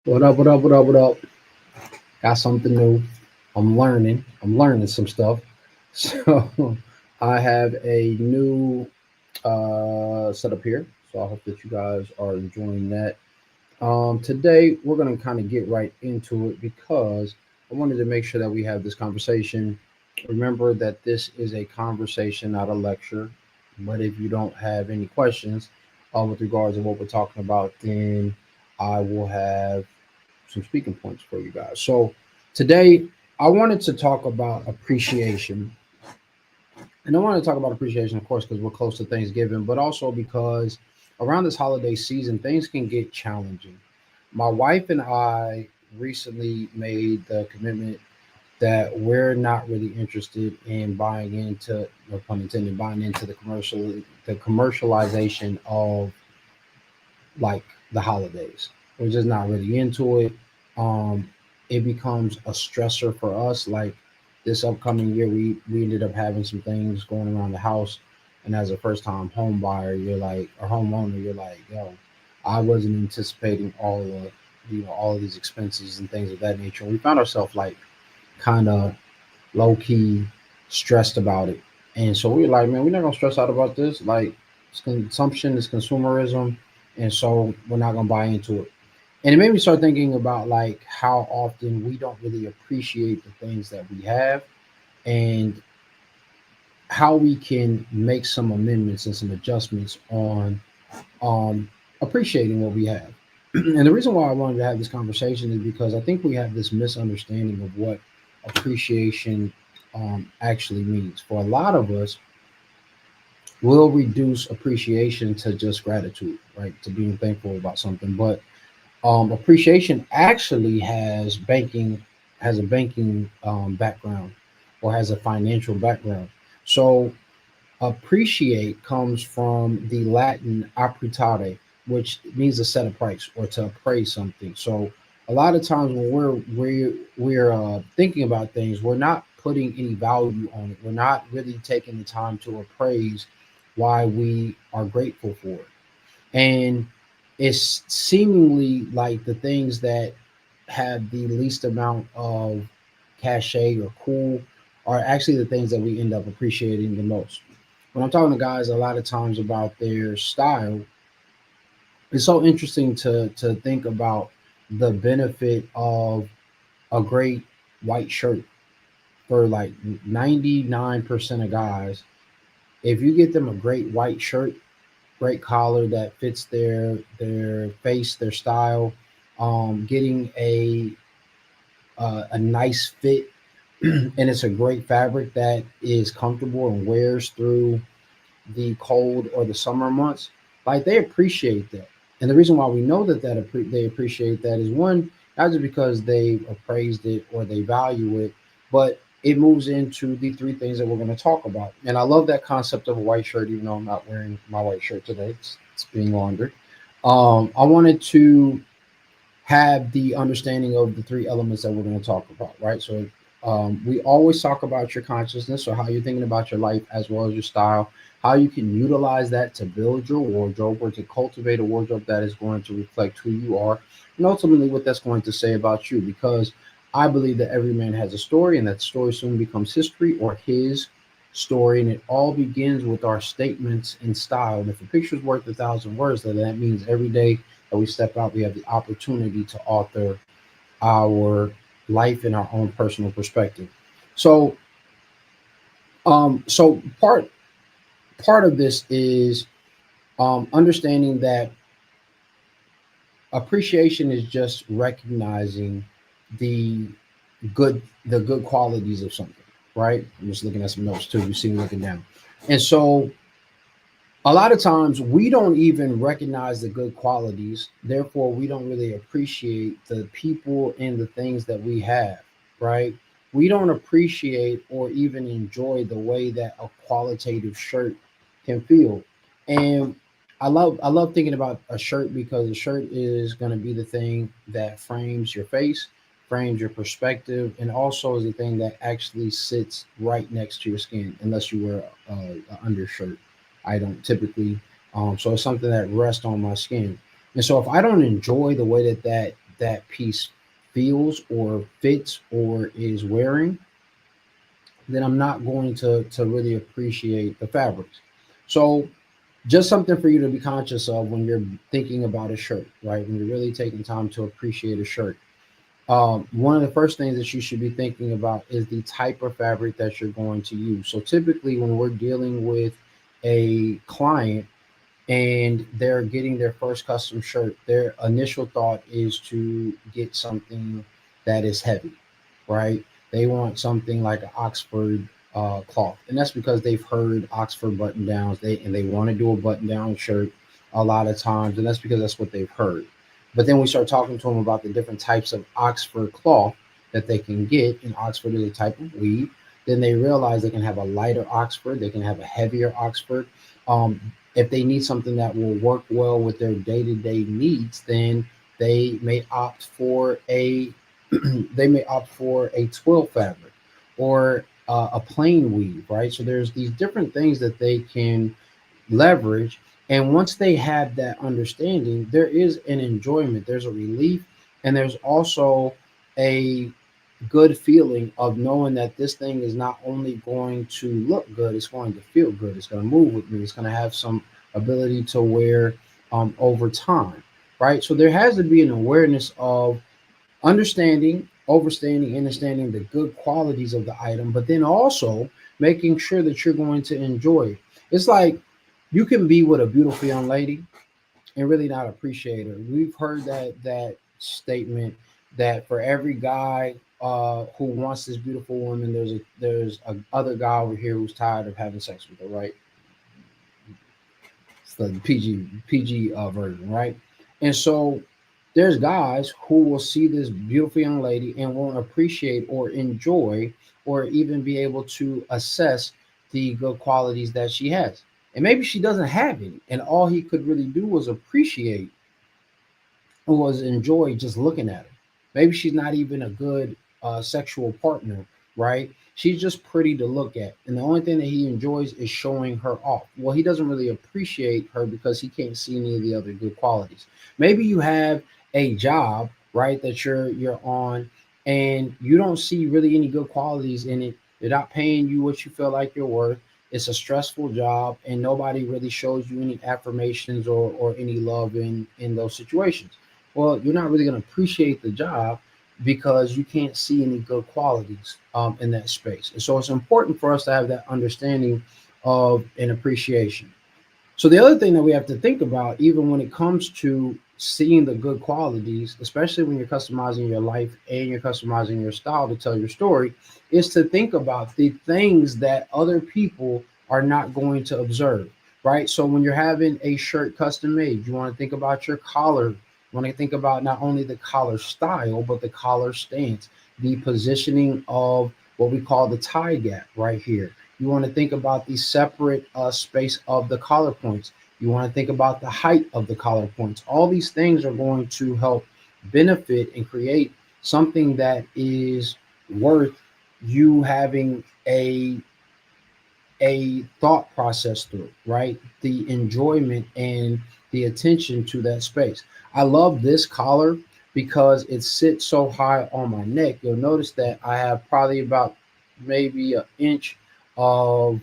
What up? What up? What up? What up? Got something new. I'm learning. I'm learning some stuff. So I have a new setup here. So I hope that you guys are enjoying that. Today we're gonna kind of get right into it because I wanted to make sure that we have this conversation. Remember that this is a conversation, not a lecture. But if you don't have any questions with regards to what we're talking about, then I will have some speaking points for you guys. So today I wanted to talk about appreciation. And I want to talk about appreciation, of course, because we're close to Thanksgiving, but also because around this holiday season, things can get challenging. My wife and I recently made the commitment that we're not really interested in buying into, no pun intended, buying into the commercialization of like the holidays. We're just not really into it. Um, it becomes a stressor for us. Like this upcoming year, we ended up having some things going around the house, and as a first time home buyer, you're like, or homeowner, you're like, yo, I wasn't anticipating all of these expenses and things of that nature. We found ourselves like kind of low key stressed about it. And so we were like, man, we're not gonna stress out about this. Like it's consumption, it's consumerism, and so we're not gonna buy into it. And it made me start thinking about like how often we don't really appreciate the things that we have and how we can make some amendments and some adjustments on um, appreciating what we have. And the reason why I wanted to have this conversation is because I think we have this misunderstanding of what appreciation actually means. For a lot of us, we'll reduce appreciation to just gratitude, right? To being thankful about something. But appreciation actually has a banking background or has a financial background. So appreciate comes from the Latin appreciare, which means to set a price or to appraise something. So a lot of times when we're thinking about things, we're not putting any value on it. We're not really taking the time to appraise why we are grateful for it. And it's seemingly like the things that have the least amount of cachet or cool are actually the things that we end up appreciating the most. When I'm talking to guys a lot of times about their style, it's so interesting to think about the benefit of a great white shirt for like 99% of guys. If you get them a great white shirt, great collar that fits their face, their style, getting a nice fit, and it's a great fabric that is comfortable and wears through the cold or the summer months. Like they appreciate that, and the reason why we know they appreciate that is one, not just because they appraised it or they value it, but it moves into the three things that we're going to talk about. And I love that concept of a white shirt, even though I'm not wearing my white shirt today. It's being laundered. I wanted to have the understanding of the three elements that we're going to talk about, right? So we always talk about your consciousness or how you're thinking about your life as well as your style, how you can utilize that to build your wardrobe or to cultivate a wardrobe that is going to reflect who you are and ultimately what that's going to say about you. Because I believe that every man has a story and that story soon becomes history or his story. And it all begins with our statements and style. And if a picture's worth 1,000 words, then that means every day that we step out, we have the opportunity to author our life in our own personal perspective. So, so part of this is understanding that appreciation is just recognizing the the good qualities of something, right? I'm just looking at some notes too. You see me looking down, and so a lot of times we don't even recognize the good qualities, therefore we don't really appreciate the people and the things that we have, right? We don't appreciate or even enjoy the way that a qualitative shirt can feel. And I love thinking about a shirt because a shirt is going to be the thing that frames your face, frames your perspective, and also is the thing that actually sits right next to your skin unless you wear an undershirt. I don't typically. So it's something that rests on my skin. And so if I don't enjoy the way that that piece feels or fits or is wearing, then I'm not going to really appreciate the fabrics. So just something for you to be conscious of when you're thinking about a shirt, right? When you're really taking time to appreciate a shirt. One of the first things that you should be thinking about is the type of fabric that you're going to use. So typically, when we're dealing with a client and they're getting their first custom shirt, their initial thought is to get something that is heavy, right? They want something like an Oxford cloth, and that's because they've heard Oxford button downs. They want to do a button down shirt a lot of times, and that's because that's what they've heard. But then we start talking to them about the different types of Oxford cloth that they can get, and Oxford is a type of weave. Then they realize they can have a lighter Oxford, they can have a heavier Oxford. Um, if they need something that will work well with their day-to-day needs, then they may opt for a they may opt for a twill fabric or a plain weave, right? So there's these different things that they can leverage. And once they have that understanding, there is an enjoyment, there's a relief, and there's also a good feeling of knowing that this thing is not only going to look good, it's going to feel good, it's going to move with me, it's going to have some ability to wear over time, right? So there has to be an awareness of understanding, overstanding, understanding the good qualities of the item, but then also making sure that you're going to enjoy it. It's like you can be with a beautiful young lady and really not appreciate her. We've heard that statement that for every guy who wants this beautiful woman, there's a other guy over here who's tired of having sex with her, right? It's the PG version, right? And so there's guys who will see this beautiful young lady and won't appreciate or enjoy or even be able to assess the good qualities that she has. And maybe she doesn't have any, and all he could really do was appreciate was enjoy just looking at her. Maybe she's not even a good sexual partner, right? She's just pretty to look at. And the only thing that he enjoys is showing her off. Well, he doesn't really appreciate her because he can't see any of the other good qualities. Maybe you have a job, right, that you're on and you don't see really any good qualities in it. They're not paying you what you feel like you're worth. It's a stressful job and nobody really shows you any affirmations or any love in those situations. Well, you're not really going to appreciate the job because you can't see any good qualities in that space. And so it's important for us to have that understanding of an appreciation. So the other thing that we have to think about, even when it comes to seeing the good qualities, especially when you're customizing your life and you're customizing your style to tell your story, is to think about the things that other people are not going to observe, right? So when you're having a shirt custom made, you want to think about your collar. You want to think about not only the collar style, but the collar stance, the positioning of what we call the tie gap right here. You want to think about the separate space of the collar points. You want to think about the height of the collar points. All these things are going to help benefit and create something that is worth you having a thought process through, right? The enjoyment and the attention to that space. I love this collar because it sits so high on my neck. You'll notice that I have probably about maybe an inch of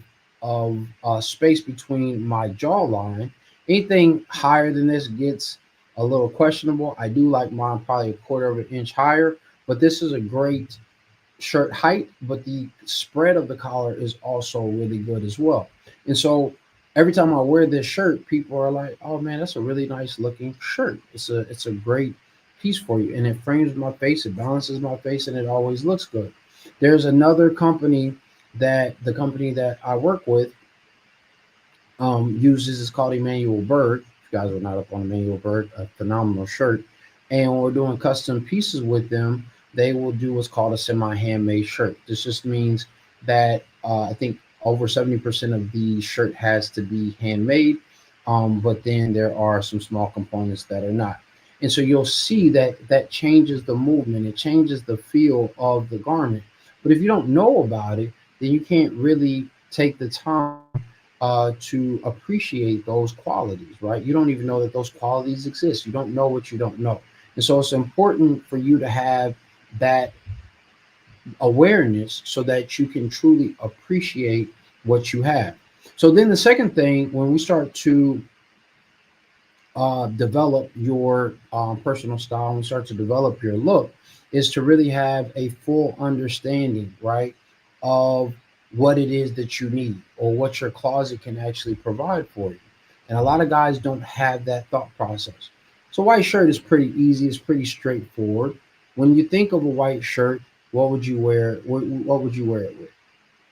space between my jawline. Anything higher than this gets a little questionable. I do like mine probably a quarter of an inch higher, but this is a great shirt height, but the spread of the collar is also really good as well. And so every time I wear this shirt, people are like, "Oh man, that's a really nice looking shirt. It's a great piece for you, and it frames my face, it balances my face, and it always looks good." There's another company that the company that I work with uses. It's called Emmanuel Bird. If you guys are not up on Emmanuel Bird, a phenomenal shirt. And when we're doing custom pieces with them, they will do what's called a semi-handmade shirt. This just means that I think over 70% of the shirt has to be handmade, but then there are some small components that are not. And so you'll see that that changes the movement, it changes the feel of the garment. But if you don't know about it, then you can't really take the time to appreciate those qualities, right? You don't even know that those qualities exist. You don't know what you don't know. And so it's important for you to have that awareness so that you can truly appreciate what you have. So then the second thing, when we start to develop your personal style and start to develop your look, is to really have a full understanding, right, of what it is that you need or what your closet can actually provide for you. And a lot of guys don't have that thought process. So white shirt is pretty easy. It's pretty straightforward. When you think of a white shirt, what would you wear? What would you wear it with?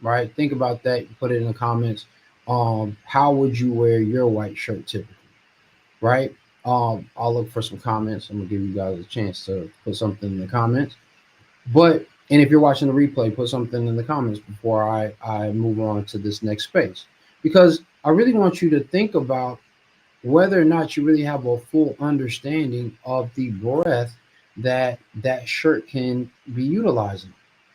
Right? Think about that. Put it in the comments. How would you wear your white shirt typically? Right? I'll look for some comments. I'm gonna give you guys a chance to put something in the comments. But and if you're watching the replay, put something in the comments before I move on to this next space. Because I really want you to think about whether or not you really have a full understanding of the breadth that that shirt can be utilizing.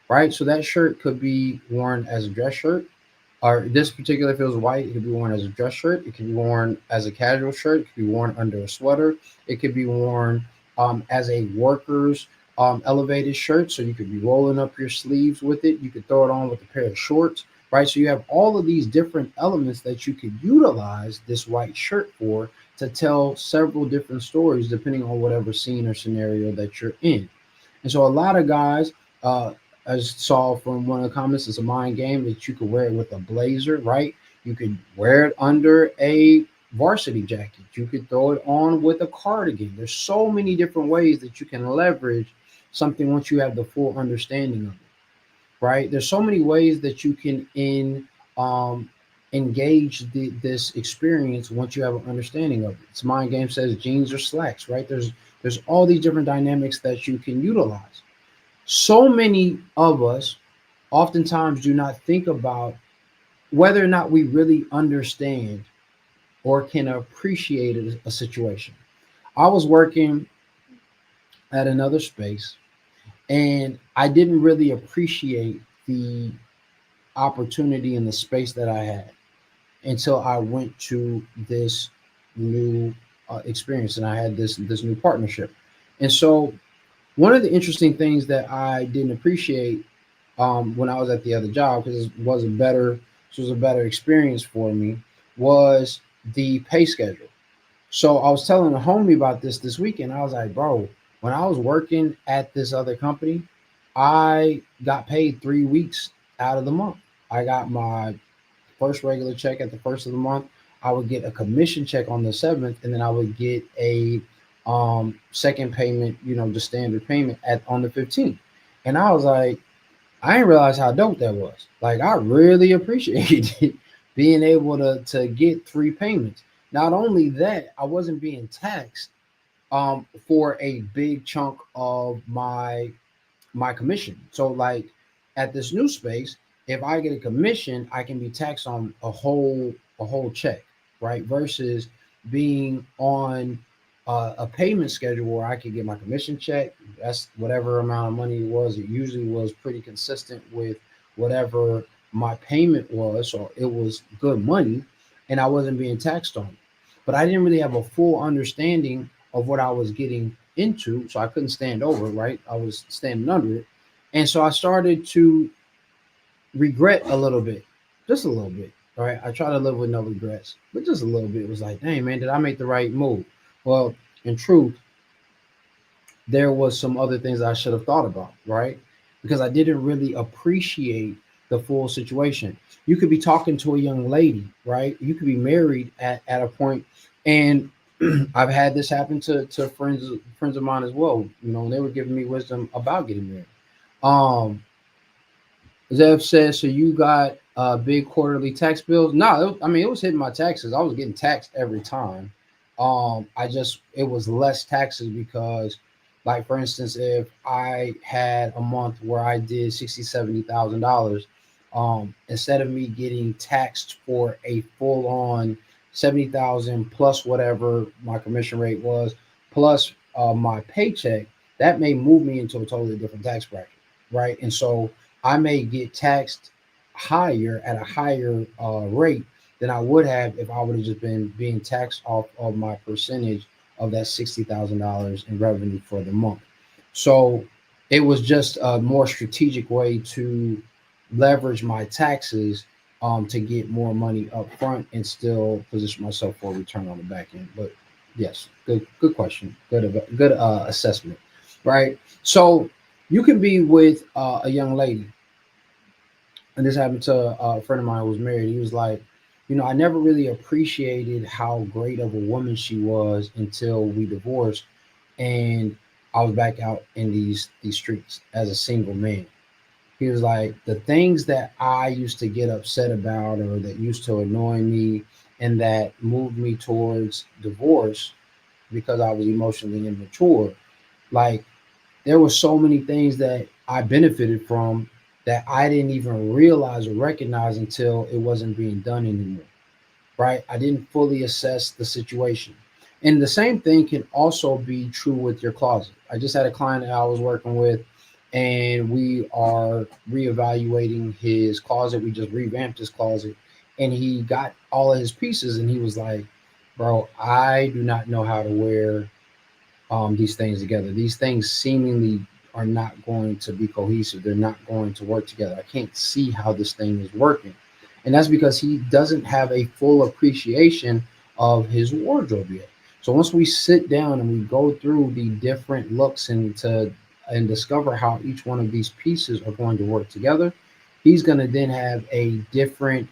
Right? So that shirt could be worn as a dress shirt, or this particular, if it was white, it could be worn as a dress shirt. It could be worn as a casual shirt. It could be worn under a sweater. It could be worn as a worker's elevated shirt. So you could be rolling up your sleeves with it. You could throw it on with a pair of shorts, right? So you have all of these different elements that you could utilize this white shirt for to tell several different stories depending on whatever scene or scenario that you're in. And so a lot of guys, I saw from one of the comments, it's a mind game that you could wear it with a blazer, right? You could wear it under a varsity jacket. You could throw it on with a cardigan. There's so many different ways that you can leverage something once you have the full understanding of it, right? There's so many ways that you can um, engage this experience once you have an understanding of it. It's mind game says jeans or slacks, right? There's all these different dynamics that you can utilize. So many of us oftentimes do not think about whether or not we really understand or can appreciate a situation. I was working at another space and I didn't really appreciate the opportunity and the space that I had until I went to this new experience and I had this new partnership. And so one of the interesting things that I didn't appreciate when I was at the other job, because this was a better experience for me, was the pay schedule. So I was telling a homie about this weekend. I was like, bro, when I was working at this other company, I got paid 3 weeks out of the month. I got my first regular check at the first of the month. I would get a commission check on the seventh, and then I would get a second payment, the standard payment at on the 15th. And I was like, I didn't realize how dope that was. Like I really appreciated being able to get three payments. Not only that, I wasn't being taxed for a big chunk of my commission. So like at this new space, if I get a commission, I can be taxed on a whole check, right? Versus being on a payment schedule where I could get my commission check. That's whatever amount of money it was. It usually was pretty consistent with whatever my payment was, or it was good money, and I wasn't being taxed on it. But I didn't really have a full understanding of what I was getting into, so I couldn't stand over it, right? I was standing under it. And so I started to regret a little bit, just a little bit, right? I try to live with no regrets, but just a little bit. It was like, dang, man, did I make the right move? Well, in truth, there was some other things I should have thought about, right? Because I didn't really appreciate the full situation. You could be talking to a young lady, right? You could be married at a point, and I've had this happen to friends of mine as well. They were giving me wisdom about getting married. Um, Zev says, so you got big quarterly tax bills? No, I mean it was hitting my taxes. I was getting taxed every time. It was less taxes because, like for instance, if I had a month where I did 70,000 instead of me getting taxed for a full on 70,000 plus whatever my commission rate was, plus my paycheck, that may move me into a totally different tax bracket, right? And so I may get taxed higher at a higher rate than I would have if I would have just been being taxed off of my percentage of that $60,000 in revenue for the month. So it was just a more strategic way to leverage my taxes, to get more money up front and still position myself for a return on the back end. But yes, good question, good assessment, right? So you can be with a young lady, and this happened to a friend of mine who was married. He was like, I never really appreciated how great of a woman she was until we divorced, and I was back out in these streets as a single man. He was like, the things that I used to get upset about or that used to annoy me and that moved me towards divorce because I was emotionally immature, like there were so many things that I benefited from that I didn't even realize or recognize until it wasn't being done anymore, right? I didn't fully assess the situation. And the same thing can also be true with your closet. I just had a client that I was working with, and we are reevaluating his closet. We just revamped his closet, and he got all of his pieces, and he was like, "Bro, I do not know how to wear these things together. These things seemingly are not going to be cohesive. They're not going to work together. I can't see how this thing is working." And that's because he doesn't have a full appreciation of his wardrobe yet. So once we sit down and we go through the different looks and discover how each one of these pieces are going to work together, he's going to then have a different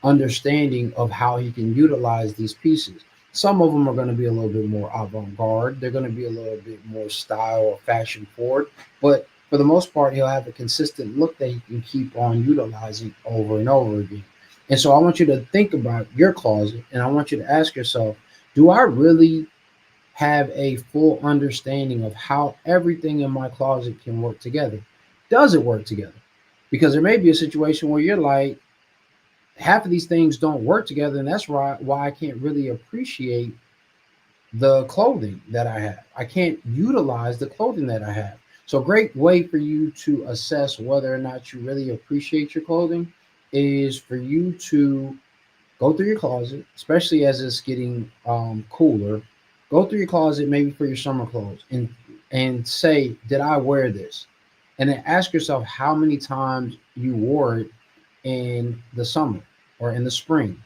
understanding of how he can utilize these pieces. Some of them are going to be a little bit more avant-garde. They're going to be a little bit more style or fashion forward, but for the most part, he'll have a consistent look that he can keep on utilizing over and over again. And so I want you to think about your closet, and I want you to ask yourself, do I really have a full understanding of how everything in my closet can work together? Does it work together? Because there may be a situation where you're like, half of these things don't work together, and that's why I can't really appreciate the clothing that I have. I can't utilize the clothing that I have. So a great way for you to assess whether or not you really appreciate your clothing is for you to go through your closet, especially as it's getting cooler. Go through your closet, maybe for your summer clothes, and say, did I wear this? And then ask yourself how many times you wore it in the summer or in the spring.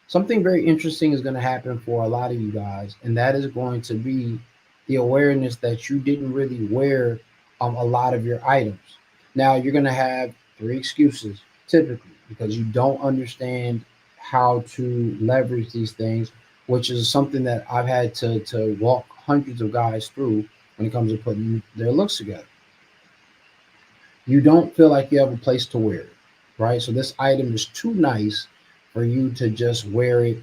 Something very interesting is going to happen for a lot of you guys, and that is going to be the awareness that you didn't really wear a lot of your items. Now, you're going to have three excuses typically because you don't understand how to leverage these things, which is something that I've had to walk hundreds of guys through when it comes to putting their looks together. You don't feel like you have a place to wear it, right? So this item is too nice for you to just wear it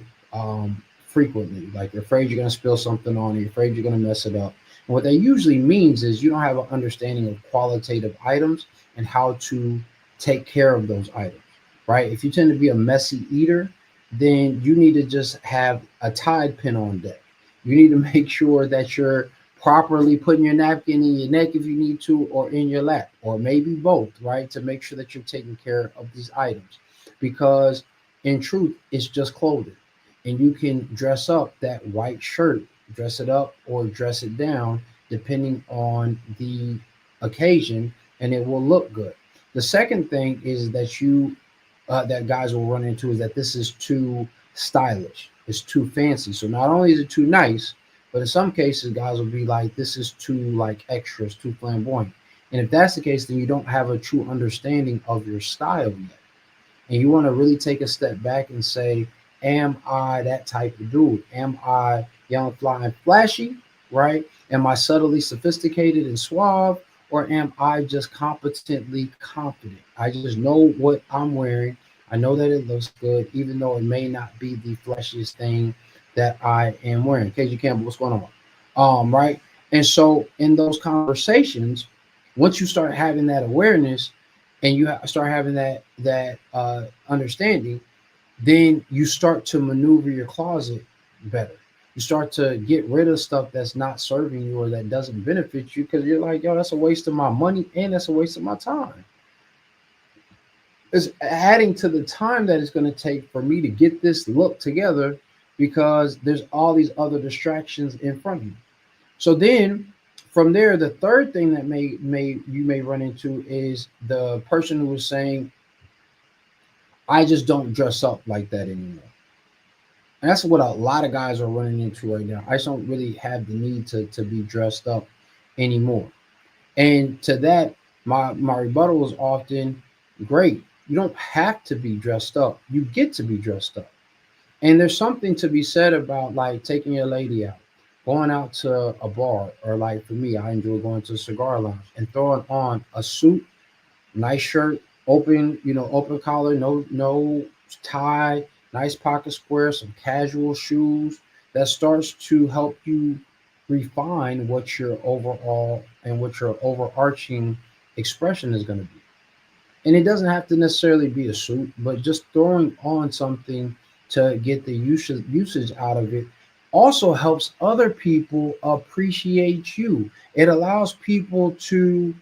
frequently. Like you're afraid you're going to spill something on it, you're afraid you're going to mess it up. And what that usually means is you don't have an understanding of qualitative items and how to take care of those items, right? If you tend to be a messy eater, then you need to just have a Tide pin on deck. You need to make sure that you're properly putting your napkin in your neck if you need to, or in your lap, or maybe both, right? To make sure that you're taking care of these items. Because in truth, it's just clothing. And you can dress up that white shirt, dress it up or dress it down, depending on the occasion, and it will look good. The second thing is that that guys will run into is that this is too stylish. It's too fancy. So not only is it too nice, but in some cases, guys will be like, this is too like extras, too flamboyant. And if that's the case, then you don't have a true understanding of your style yet. And you want to really take a step back and say, am I that type of dude? Am I young, fly, and flashy? Right? Am I subtly sophisticated and suave? Or am I just competently confident? I just know what I'm wearing. I know that it looks good, even though it may not be the flashiest thing that I am wearing. KG Campbell, what's going on? Right? And so in those conversations, once you start having that awareness and start having that understanding, then you start to maneuver your closet better. You start to get rid of stuff that's not serving you or that doesn't benefit you because you're like, yo, that's a waste of my money and that's a waste of my time. It's adding to the time that it's going to take for me to get this look together because there's all these other distractions in front of you. So then from there, the third thing that may run into is the person who is saying, I just don't dress up like that anymore. And that's what a lot of guys are running into right now. I just don't really have the need to be dressed up anymore. And to that, my rebuttal is often, great. You don't have to be dressed up. You get to be dressed up. And there's something to be said about like taking your lady out, going out to a bar, or like for me, I enjoy going to a cigar lounge and throwing on a suit, nice shirt, open, open collar, no tie, nice pocket square, some casual shoes. That starts to help you refine what your overall and what your overarching expression is going to be. And it doesn't have to necessarily be a suit, but just throwing on something to get the usage out of it also helps other people appreciate you. It allows people to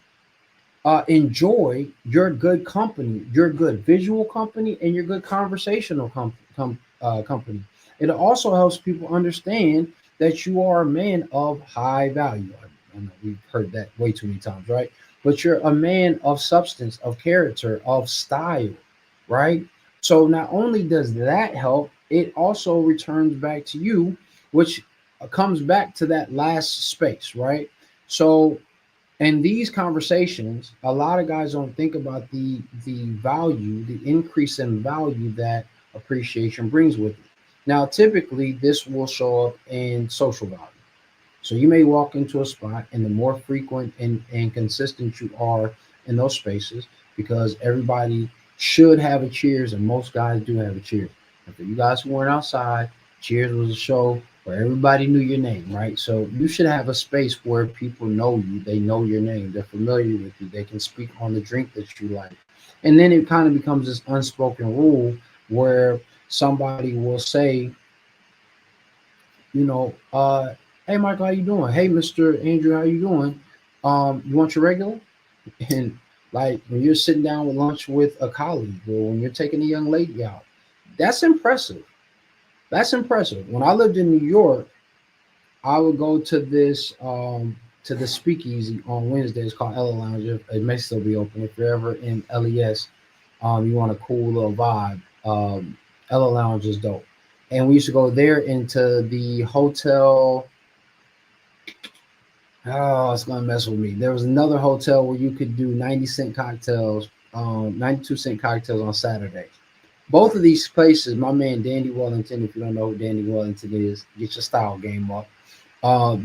enjoy your good company, your good visual company, and your good conversational company. It also helps people understand that you are a man of high value. I know we've heard that way too many times, right? But you're a man of substance, of character, of style, right? So not only does that help, it also returns back to you, which comes back to that last space, right? So in these conversations, a lot of guys don't think about the value, the increase in value that appreciation brings with it. Now, typically, this will show up in social value. So you may walk into a spot, and the more frequent and consistent you are in those spaces, because everybody should have a cheers, and most guys do have a cheers. And for you guys who weren't outside, cheers was a show where everybody knew your name, right? So you should have a space where people know you, they know your name, they're familiar with you, they can speak on the drink that you like. And then it kind of becomes this unspoken rule where somebody will say, you know, hey Michael, how you doing? Hey Mr. Andrew, how you doing? You want your regular? And like when you're sitting down with lunch with a colleague, or when you're taking a young lady out, that's impressive. That's impressive. When I lived in New York, I would go to the speakeasy on Wednesdays called Ella Lounge. It may still be open if you're ever in LES. You want a cool little vibe. Ella Lounge is dope. And we used to go there into the hotel. Oh, it's gonna mess with me. There was another hotel where you could do 90-cent cocktails, 92-cent cocktails on Saturdays. Both of these places, my man Dandy Wellington, if you don't know who Dandy Wellington is, get your style game up.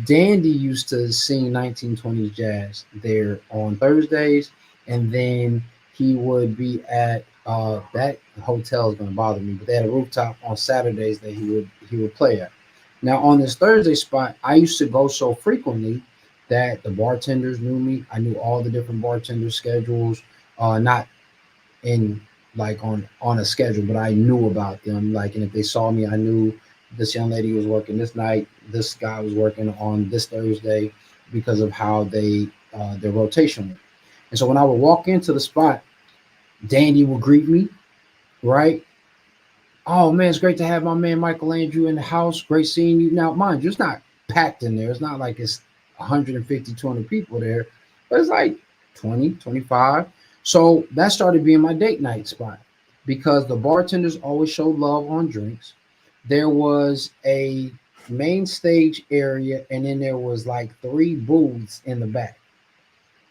Dandy used to sing 1920s jazz there on Thursdays, and then he would be at that hotel is going to bother me, but they had a rooftop on Saturdays that he would play at. Now on this Thursday spot, I used to go so frequently that the bartenders knew me. I knew all the different bartender schedules, not in like on a schedule, but I knew about them. Like, and if they saw me, I knew this young lady was working this night, this guy was working on this Thursday, because of how their rotation went. And so when I would walk into the spot, Dandy would greet me, right? Oh man, it's great to have my man Michael Andrew in the house. Great seeing you. Now, mind you, it's not packed in there. It's not like it's 150, 200 people there, but it's like 20, 25. So that started being my date night spot, because the bartenders always showed love on drinks. There was a main stage area, and then there was like three booths in the back.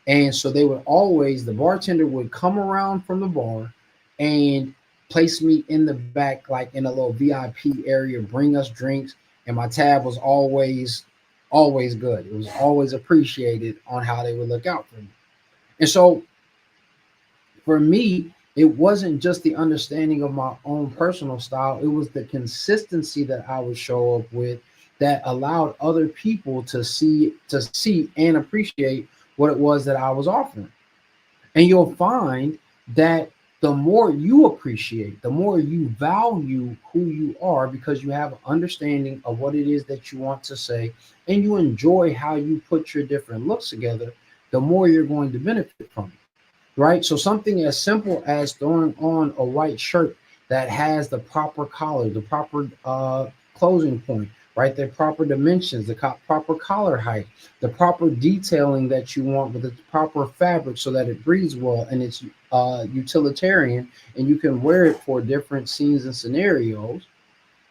And so they would always, the bartender would come around from the bar and place me in the back, like in a little VIP area, bring us drinks. And my tab was always good. It was always appreciated on how they would look out for me. And so for me, it wasn't just the understanding of my own personal style, it was the consistency that I would show up with that allowed other people to see and appreciate what it was that I was offering. And you'll find that the more you appreciate, the more you value who you are, because you have an understanding of what it is that you want to say, and you enjoy how you put your different looks together, the more you're going to benefit from it. Right? So something as simple as throwing on a white shirt that has the proper collar, the proper closing point, right? The proper dimensions, the proper collar height, the proper detailing that you want with the proper fabric so that it breathes well and it's utilitarian and you can wear it for different scenes and scenarios,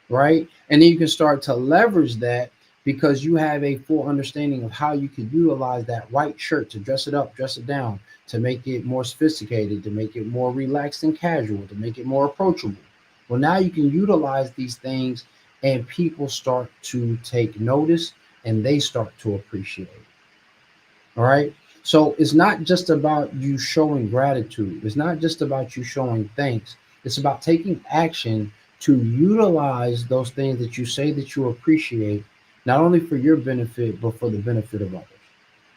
right? And then you can start to leverage that because you have a full understanding of how you can utilize that white shirt to dress it up, dress it down, to make it more sophisticated, to make it more relaxed and casual, to make it more approachable. Well, now you can utilize these things and people start to take notice and they start to appreciate it. All right. So it's not just about you showing gratitude. It's not just about you showing thanks. It's about taking action to utilize those things that you say that you appreciate, not only for your benefit, but for the benefit of others.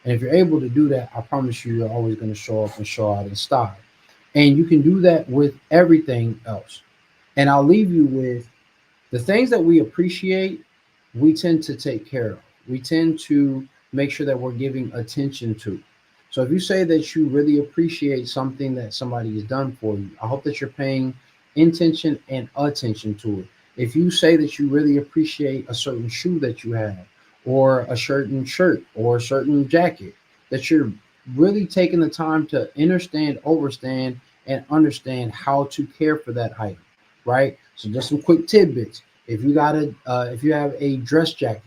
And if you're able to do that, I promise you, you're always going to show up and show out in style. And you can do that with everything else. And I'll leave you with the things that we appreciate, we tend to take care of. We tend to make sure that we're giving attention to. So if you say that you really appreciate something that somebody has done for you, I hope that you're paying intention and attention to it. If you say that you really appreciate a certain shoe that you have, or a certain shirt, or a certain jacket, that you're really taking the time to understand, overstand, and understand how to care for that item, right? So just some quick tidbits. If you have a dress jacket,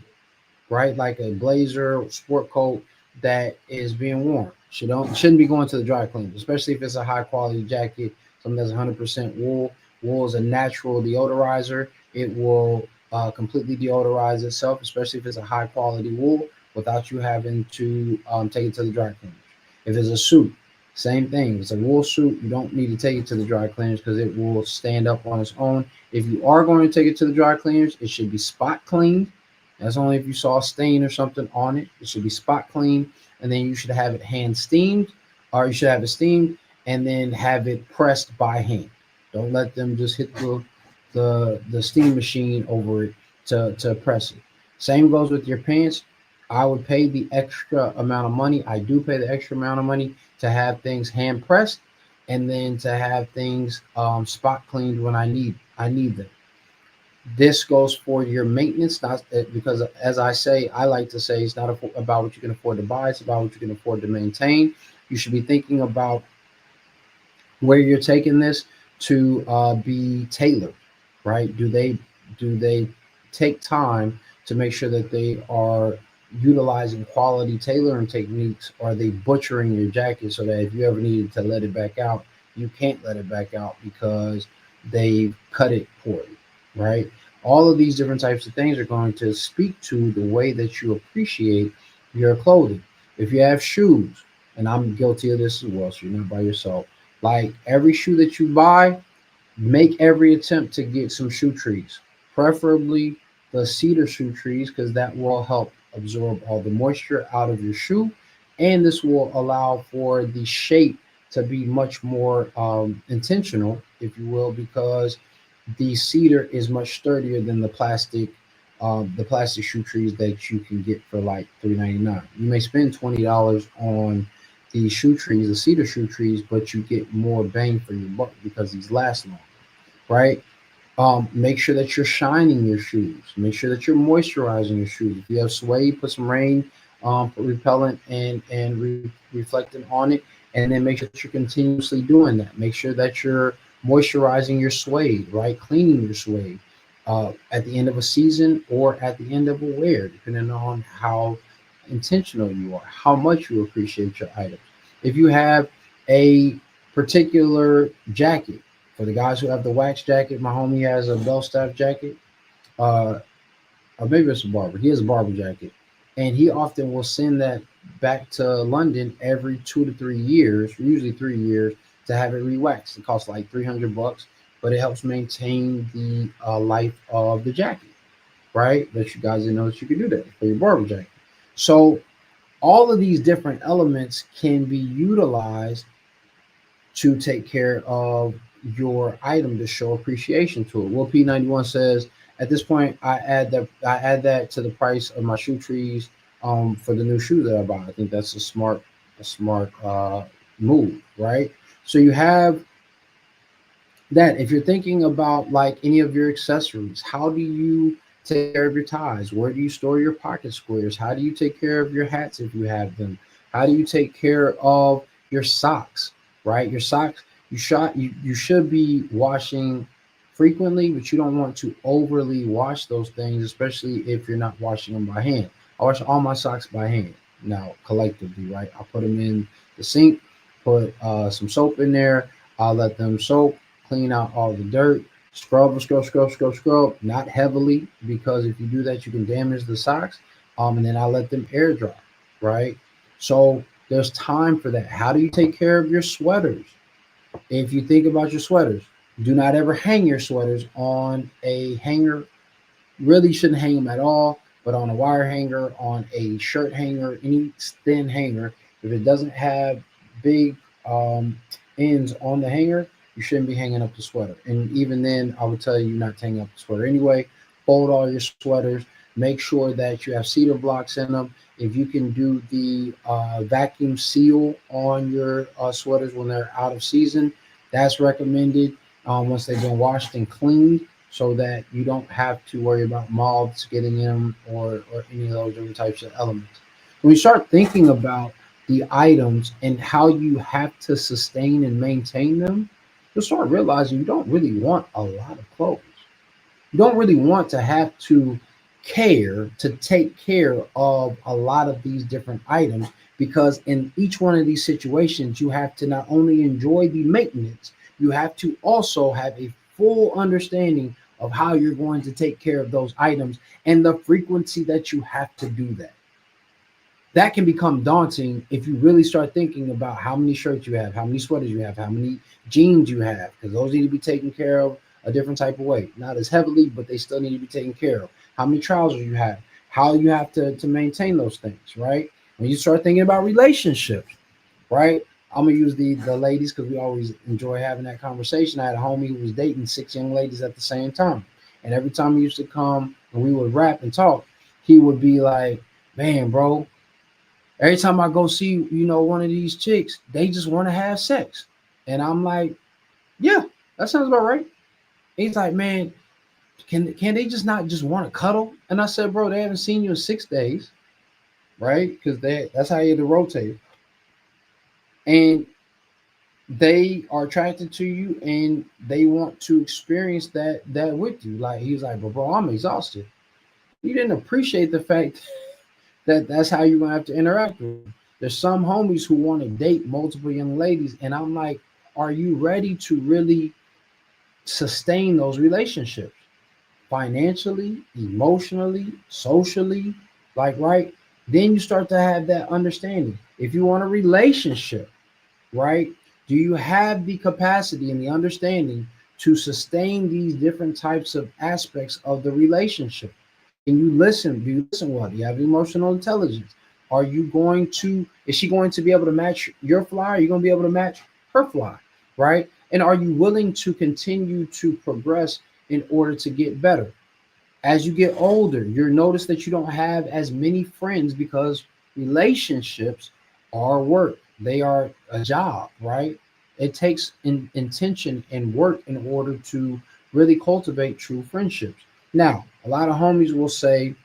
right, like a blazer or sport coat that is being worn, shouldn't be going to the dry cleaners, especially if it's a high quality jacket, something that's 100% wool. Wool is a natural deodorizer. It will completely deodorize itself, especially if it's a high quality wool, without you having to take it to the dry cleaners. If it's a suit, same thing. If it's a wool suit, you don't need to take it to the dry cleaners because it will stand up on its own. If you are going to take it to the dry cleaners, it should be spot cleaned. That's only if you saw a stain or something on it. It should be spot clean, and then you should have it hand steamed, or you should have it steamed and then have it pressed by hand. Don't let them just hit the steam machine over it to press it. Same goes with your pants. I would pay the extra amount of money. I do pay the extra amount of money to have things hand pressed, and then to have things spot cleaned when I need them. This goes for your maintenance, not because, as I say, I like to say, it's not about what you can afford to buy, it's about what you can afford to maintain. You should be thinking about where you're taking this to be tailored, right? Do they take time to make sure that they are utilizing quality tailoring techniques? Or are they butchering your jacket so that if you ever needed to let it back out, you can't let it back out because they cut it poorly, right? All of these different types of things are going to speak to the way that you appreciate your clothing. If you have shoes, and I'm guilty of this as well, so you're not by yourself, like every shoe that you buy, make every attempt to get some shoe trees, preferably the cedar shoe trees, because that will help absorb all the moisture out of your shoe. And this will allow for the shape to be much more intentional, if you will, because the cedar is much sturdier than the plastic shoe trees that you can get for like $3.99. You may spend $20 on the shoe trees, the cedar shoe trees, but you get more bang for your buck because these last long, right? Make sure that you're shining your shoes. Make sure that you're moisturizing your shoes. If you have suede, put some rain repellent and reflectant on it, and then make sure that you're continuously doing that. Make sure that you're moisturizing your suede, right? Cleaning your suede at the end of a season or at the end of a wear, depending on how intentional you are, how much you appreciate your items. If you have a particular jacket, for the guys who have the wax jacket, my homie has a bell staff jacket, uh, or maybe it's a barber. He has a barber jacket, and he often will send that back to London every 2 to 3 years, usually 3 years, to have it re-waxed. It costs like $300, but it helps maintain the life of the jacket, right? That you guys didn't know that you could do that for your barber jacket. So all of these different elements can be utilized to take care of your item to show appreciation to it. Will P91 says, at this point, I add that to the price of my shoe trees for the new shoes that I buy. I think that's a smart move, right? So you have that. If you're thinking about like any of your accessories, how do you take care of your ties? Where do you store your pocket squares? How do you take care of your hats if you have them? How do you take care of your socks? Right, your socks. You should be washing frequently, but you don't want to overly wash those things, especially if you're not washing them by hand. I wash all my socks by hand now collectively, right? I put them in the sink, put some soap in there. I'll let them soak, clean out all the dirt, scrub, scrub, scrub, scrub, scrub, not heavily because if you do that, you can damage the socks. And then I let them air dry, right? So there's time for that. How do you take care of your sweaters? If you think about your sweaters, do not ever hang your sweaters on a hanger. Really shouldn't hang them at all, but on a wire hanger, on a shirt hanger, any thin hanger, if it doesn't have big um, ends on the hanger, you shouldn't be hanging up the sweater. And even then, I would tell you not to hang up the sweater anyway. Fold all your sweaters. Make sure that you have cedar blocks in them. If you can do the vacuum seal on your sweaters when they're out of season, that's recommended once they've been washed and cleaned so that you don't have to worry about moths getting in them or any of those different types of elements. When you start thinking about the items and how you have to sustain and maintain them, you'll start realizing you don't really want a lot of clothes. You don't really want to have to care to take care of a lot of these different items because in each one of these situations you have to not only enjoy the maintenance, you have to also have a full understanding of how you're going to take care of those items and the frequency that you have to do that. That can become daunting if you really start thinking about how many shirts you have, how many sweaters you have, how many jeans you have, because those need to be taken care of a different type of way. Not as heavily, but they still need to be taken care of. How many trousers you have, how you have to maintain those things, right? When you start thinking about relationships, right? I'm gonna use the ladies because we always enjoy having that conversation. I had a homie who was dating 6 young ladies at the same time, and every time he used to come and we would rap and talk, he would be like, "Man, bro, every time I go see one of these chicks, they just want to have sex," and I'm like, "Yeah, that sounds about right." He's like, "Man, can they just not just want to cuddle?" And I said, "Bro, they haven't seen you in 6 days, right? Because that's how you had to rotate, and they are attracted to you and they want to experience that with you." Like he's like, "But bro, I'm exhausted." You didn't appreciate the fact that that's how you're gonna have to interact with them. There's some homies who want to date multiple young ladies, and I'm like, are you ready to really sustain those relationships financially, emotionally, socially? Like, right? Then you start to have that understanding. If you want a relationship, right? Do you have the capacity and the understanding to sustain these different types of aspects of the relationship? Can you listen? Do you listen well? Do you have emotional intelligence? Are you going to, is she going to be able to match your fly? Are you going to be able to match her fly? Right? And are you willing to continue to progress in order to get better? As you get older, you'll notice that you don't have as many friends because relationships are work. They are a job, right? It takes intention and work in order to really cultivate true friendships. Now, a lot of homies will say,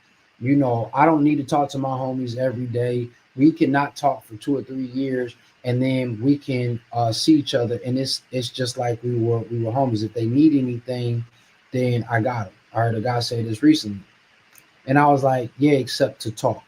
I don't need to talk to my homies every day. We cannot talk for 2 or 3 years, and then we can see each other, and it's just like we were homies. If they need anything, then I got them. I heard a guy say this recently, and I was like, yeah, except to talk,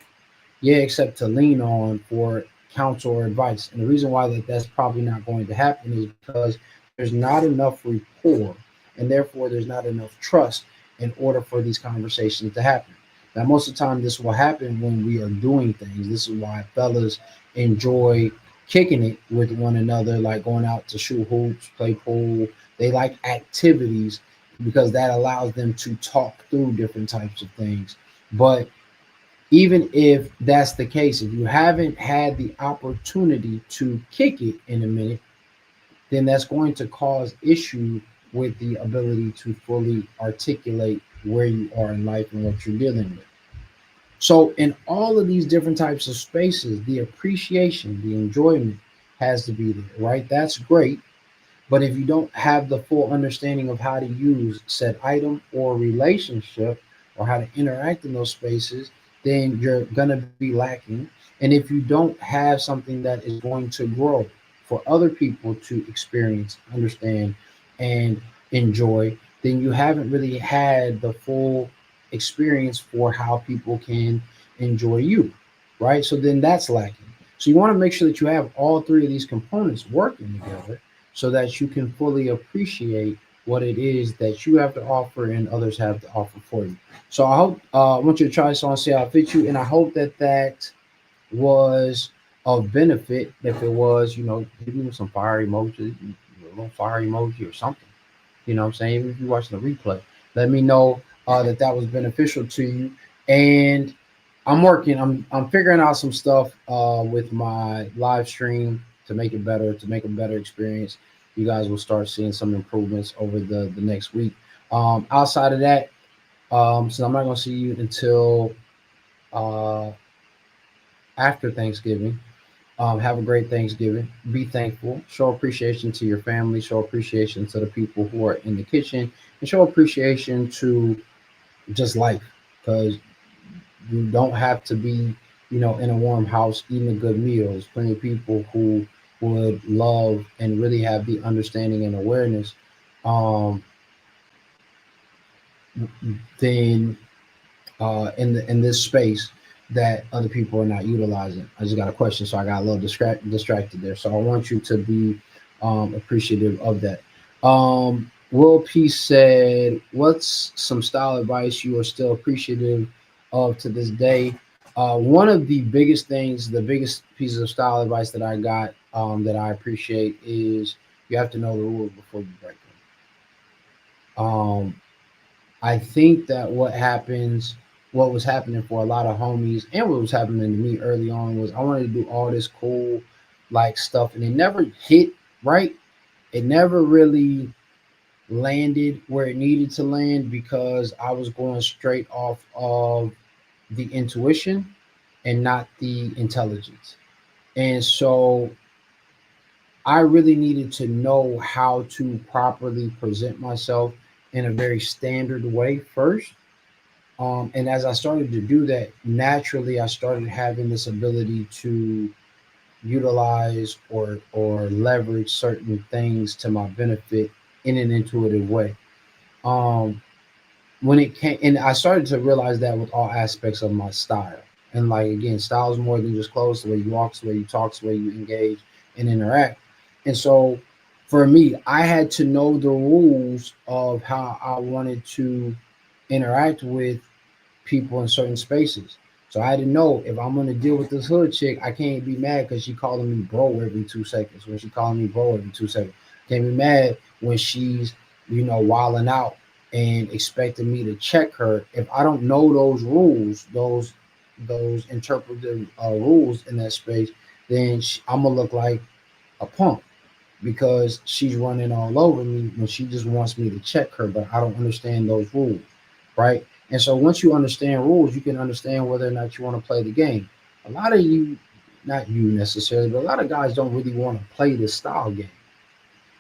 yeah, except to lean on for counsel or advice. And the reason why that's probably not going to happen is because there's not enough rapport, and therefore there's not enough trust in order for these conversations to happen. Now, most of the time, this will happen when we are doing things. This is why fellas enjoy kicking it with one another, like going out to shoot hoops, play pool. They like activities because that allows them to talk through different types of things. But even if that's the case, if you haven't had the opportunity to kick it in a minute, then that's going to cause issue with the ability to fully articulate where you are in life and what you're dealing with. So, in all of these different types of spaces, the appreciation, the enjoyment has to be there, right? That's great. But if you don't have the full understanding of how to use said item or relationship, or how to interact in those spaces, then you're going to be lacking. And if you don't have something that is going to grow for other people to experience, understand, and enjoy, then you haven't really had the full experience for how people can enjoy you, right? So then that's lacking. So you want to make sure that you have all three of these components working together so that you can fully appreciate what it is that you have to offer and others have to offer for you. So I want you to try this on, see how it fits you, and I hope that that was of benefit. If it was, hit me with some fire emoji, a little fire emoji or something. You know what I'm saying? Even if you're watching the replay, let me know that that was beneficial to you. And I'm working. I'm figuring out some stuff with my live stream to make it better, to make a better experience. You guys will start seeing some improvements over the next week. Outside of that, so I'm not going to see you until uh, after Thanksgiving. Have a great Thanksgiving. Be thankful. Show appreciation to your family. Show appreciation to the people who are in the kitchen, and show appreciation to just life. Because you don't have to be, in a warm house eating a good meal. There's plenty of people who would love and really have the understanding and awareness. Um, then in this space that other people are not utilizing. I just got a question, so I got a little distracted there. So I want you to be appreciative of that. Will Peace said, "What's some style advice you are still appreciative of to this day?" One of the biggest things, the biggest pieces of style advice that I got that I appreciate is you have to know the rules before you break them. I think that what was happening for a lot of homies, and what was happening to me early on was I wanted to do all this cool like stuff, and it never hit right. It never really landed where it needed to land because I was going straight off of the intuition and not the intelligence. And so I really needed to know how to properly present myself in a very standard way first. And as I started to do that, naturally, I started having this ability to utilize or leverage certain things to my benefit in an intuitive way. Um, when it came, and I started to realize that with all aspects of my style. And like again, style is more than just clothes. The way you walk, the way you talk, the way you engage and interact. And so, for me, I had to know the rules of how I wanted to interact with people in certain spaces. So I had to know if I'm gonna deal with this hood chick, I can't be mad because she calling me bro every 2 seconds. When she calling me bro every 2 seconds, can't be mad when she's wilding out and expecting me to check her. If I don't know those rules, those interpretive rules in that space, then I'm gonna look like a punk because she's running all over me when she just wants me to check her, but I don't understand those rules, right? And so once you understand rules, you can understand whether or not you want to play the game. A lot of you, not you necessarily, but a lot of guys don't really want to play this style game.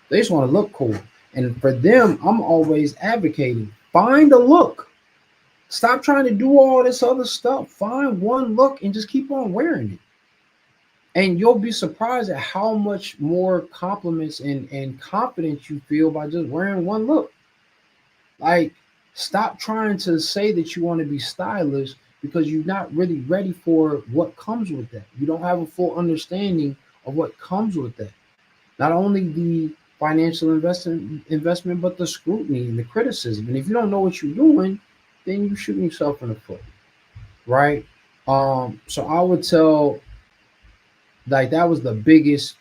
They just want to look cool. And for them, I'm always advocating find a look. Stop trying to do all this other stuff. Find one look and just keep on wearing it. And you'll be surprised at how much more compliments and confidence you feel by just wearing one look. Like, stop trying to say that you want to be stylish because you're not really ready for what comes with that. You don't have a full understanding of what comes with that. Not only the financial investment, but the scrutiny and the criticism. And if you don't know what you're doing, then you're shooting yourself in the foot, right? So I would tell like that was the biggest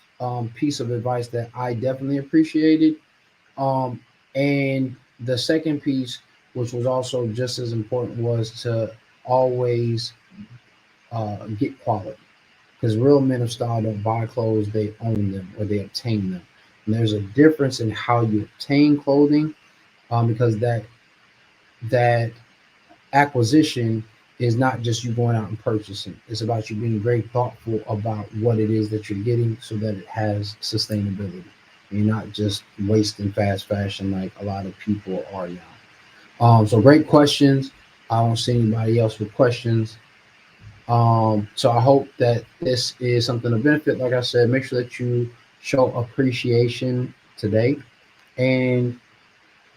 piece of advice that I definitely appreciated. Um, and the second piece, which was also just as important, was to always get quality. Because real men of style don't buy clothes, they own them or they obtain them. And there's a difference in how you obtain clothing because that acquisition is not just you going out and purchasing. It's about you being very thoughtful about what it is that you're getting so that it has sustainability. And you're not just wasting fast fashion like a lot of people are now. So great questions. I don't see anybody else with questions. So I hope that this is something to benefit. Like I said, make sure that you show appreciation today and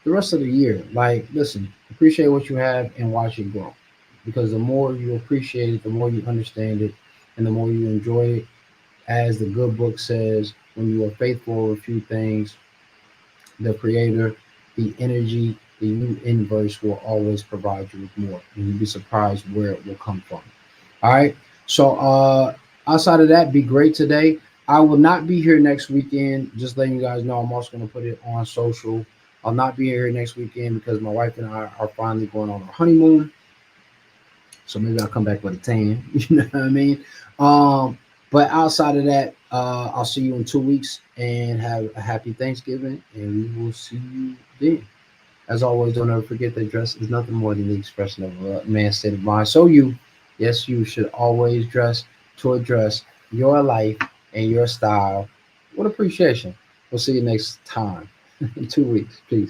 the rest of the year. Like, listen, appreciate what you have and watch it grow. Because the more you appreciate it, the more you understand it, and the more you enjoy it. As the good book says, when you are faithful over a few things, the creator, the energy, the universe will always provide you with more. And you'll be surprised where it will come from. All right. So outside of that, be great today. I will not be here next weekend. Just letting you guys know, I'm also going to put it on social. I'll not be here next weekend because my wife and I are finally going on our honeymoon. So maybe I'll come back with a tan. You know what I mean? Um, but outside of that, I'll see you in 2 weeks and have a happy Thanksgiving. And we will see you then. As always, don't ever forget that dress is nothing more than the expression of a man's state of mind. So yes, you should always dress to address your life and your style with appreciation. We'll see you next time in 2 weeks. Peace.